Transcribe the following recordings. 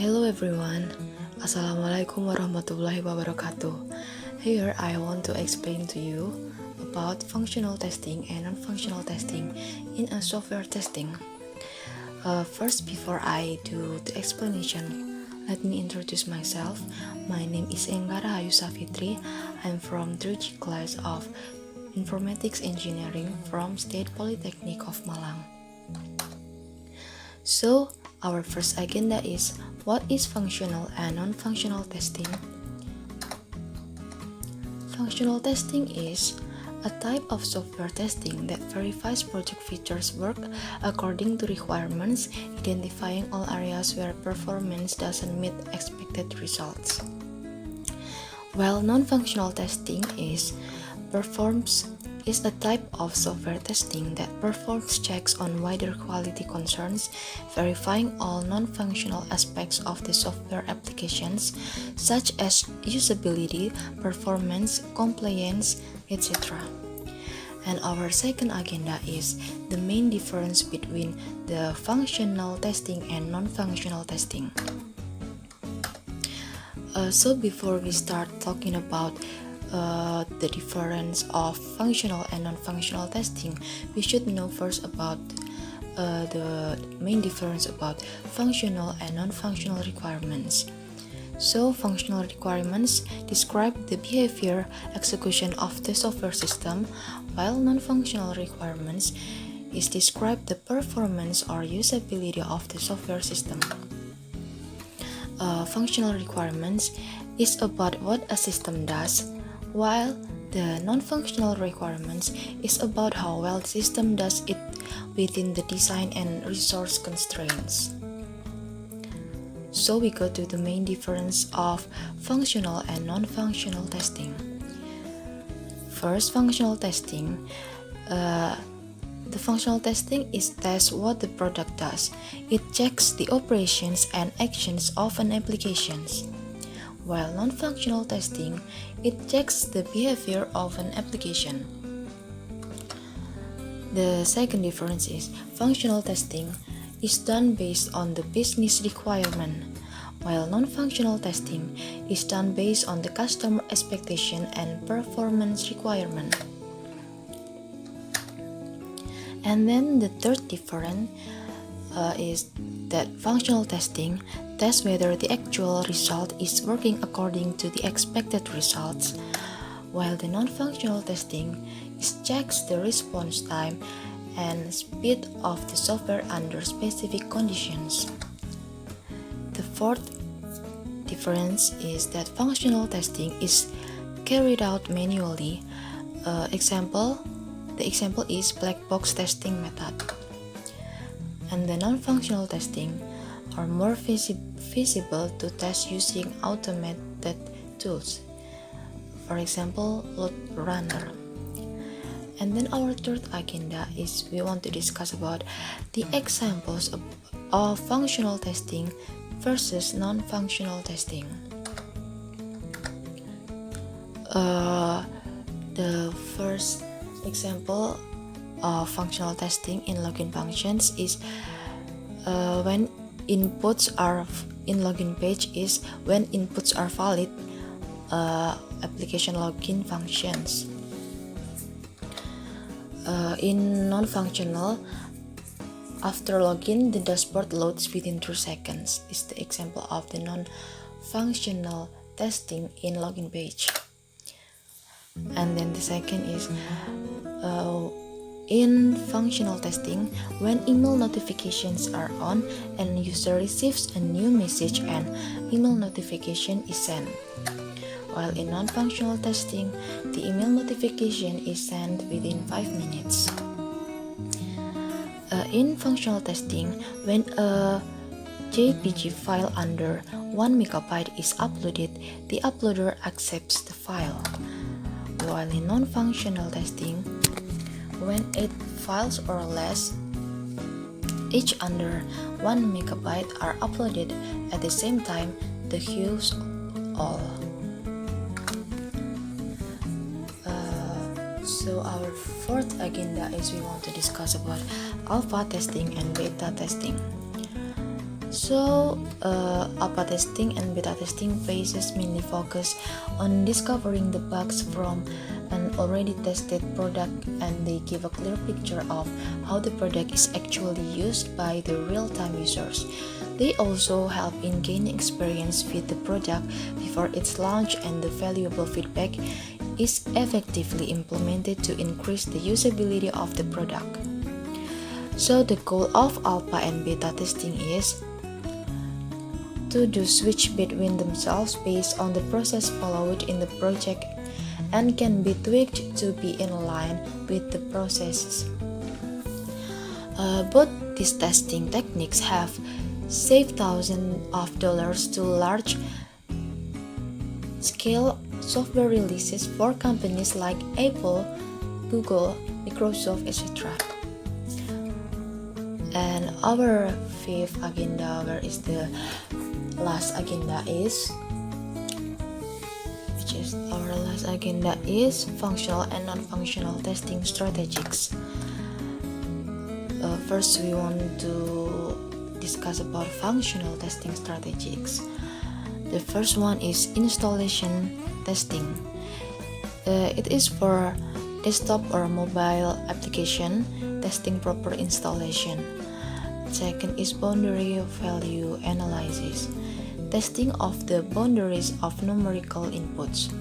Hello everyone, Assalamualaikum warahmatullahi wabarakatuh. Here I want to explain to you about functional testing and non-functional testing in a software testing. First, before I do the explanation, let me introduce myself. My name is Enggara Ayu Safitri. I'm from 3G class of Informatics Engineering from State Polytechnic of Malang. So, our first agenda is what is functional and non-functional testing? Functional testing is a type of software testing that verifies project features work according to requirements, identifying all areas where performance doesn't meet expected results. While non-functional testing is a type of software testing that performs checks on wider quality concerns, verifying all non-functional aspects of the software applications, such as usability, performance, compliance, etc. And our second agenda is the main difference between the functional testing and non-functional testing. So before we start talking about the difference of functional and non-functional testing, we should know first about the main difference about functional and non-functional requirements. So, functional requirements describe the behavior execution of the software system, while non-functional requirements describe the performance or usability of the software system. Functional requirements is about what a system does, while the non-functional requirements is about how well the system does it within the design and resource constraints. So we go to the main difference of functional and non-functional testing. First, functional testing. The functional testing is test what the product does. It checks the operations and actions of an application. While non-functional testing, it checks the behavior of an application. The second difference is functional testing is done based on the business requirement, while non-functional testing is done based on the customer expectation and performance requirement. And then the third difference is that functional testing tests whether the actual result is working according to the expected results, while the non-functional testing checks the response time and speed of the software under specific conditions. The fourth difference is that functional testing is carried out manually. The example is black box testing method. And the non-functional testing are more feasible to test using automated tools. For example, load runner. And then our third agenda is we want to discuss about the examples of functional testing versus non-functional testing. The first example of functional testing in login functions is when inputs are in login page is when inputs are valid, application login functions. In non-functional, after login, the dashboard loads within 2 seconds. Is the example of the non-functional testing in login page. And then the second is in functional testing, when email notifications are on and user receives a new message and email notification is sent. While in non-functional testing, the email notification is sent within 5 minutes. In functional testing, when a JPG file under 1 MB is uploaded, the uploader accepts the file. While in non-functional testing, when 8 files or less, each under 1 MB are uploaded at the same time, the queues all. So our fourth agenda is we want to discuss about alpha testing and beta testing. Alpha testing and beta testing phases mainly focus on discovering the bugs from an already tested product, and they give a clear picture of how the product is actually used by the real-time users. They also help in gaining experience with the product before its launch, and the valuable feedback is effectively implemented to increase the usability of the product. So the goal of alpha and beta testing is to do switch between themselves based on the process followed in the project and can be tweaked to be in line with the processes. Both these testing techniques have saved thousands of dollars to large scale software releases for companies like Apple, Google, Microsoft, etc. And our fifth agenda, where is the last agenda is, which is our last agenda is functional and non-functional testing strategies. First, we want to discuss about functional testing strategies. The first one is installation testing. It is for desktop or mobile application testing proper installation. Second is boundary value analysis, testing of the boundaries of numerical inputs.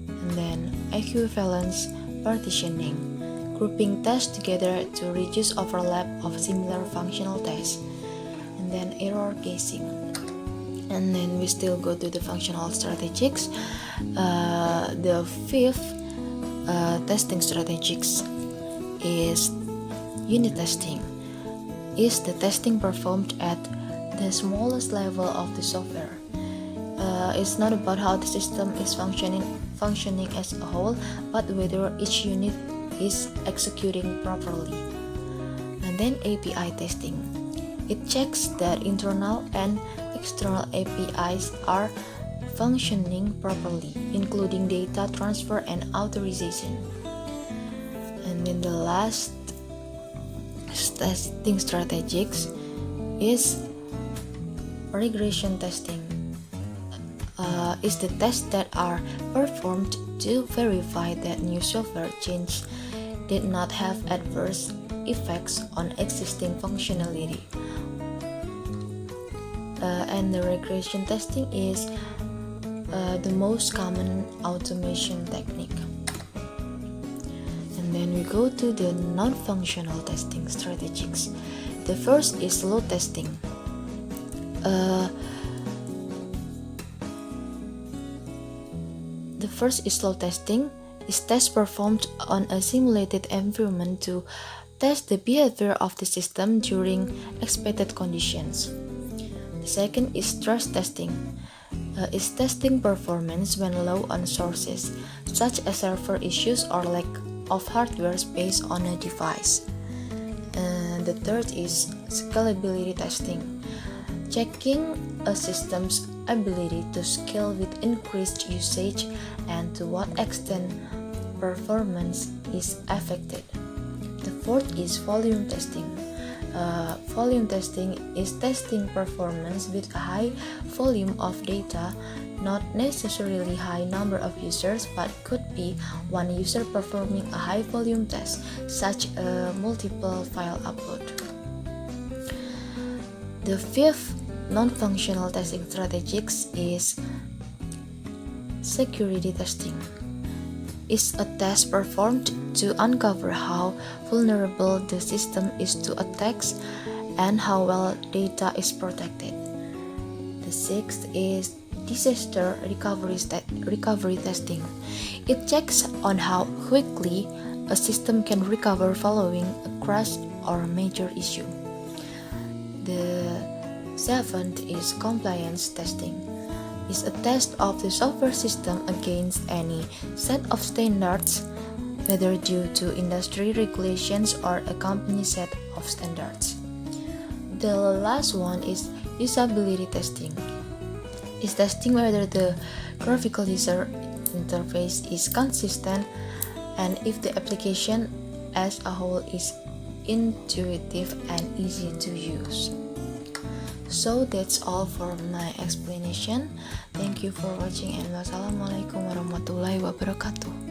And then equivalence partitioning, grouping tests together to reduce overlap of similar functional tests. And then error casing. And then we still go to the functional strategies. The fifth testing strategies is unit testing. Is the testing performed at the smallest level of the software. It's not about how the system is functioning as a whole, but whether each unit is executing properly. And then API testing. It checks that internal and external APIs are functioning properly, including data transfer and authorization. And then the last testing strategies is regression testing. Is the tests that are performed to verify that new software change did not have adverse effects on existing functionality. And the regression testing is the most common automation technique. And then we go to the non-functional testing strategies. The first is load testing. The first is load testing. Is tests performed on a simulated environment to test the behavior of the system during expected conditions. The second is stress testing. Is testing performance when low on sources, such as server issues or lack of hardware space on a device. And the third is scalability testing. Checking a system's ability to scale with increased usage and to what extent performance is affected. The fourth is volume testing. Volume testing is testing performance with a high volume of data, not necessarily high number of users, but could be one user performing a high volume test, such a multiple file upload. The fifth non-functional testing strategies is security testing. Is a test performed to uncover how vulnerable the system is to attacks and how well data is protected. The sixth is disaster recovery testing. It checks on how quickly a system can recover following a crash or major issue. The seventh is compliance testing. Is a test of the software system against any set of standards, whether due to industry regulations or a company set of standards. The last one is usability testing. Is testing whether the graphical user interface is consistent and if the application as a whole is intuitive and easy to use. So that's all for my explanation. Thank you for watching and wassalamualaikum warahmatullahi wabarakatuh.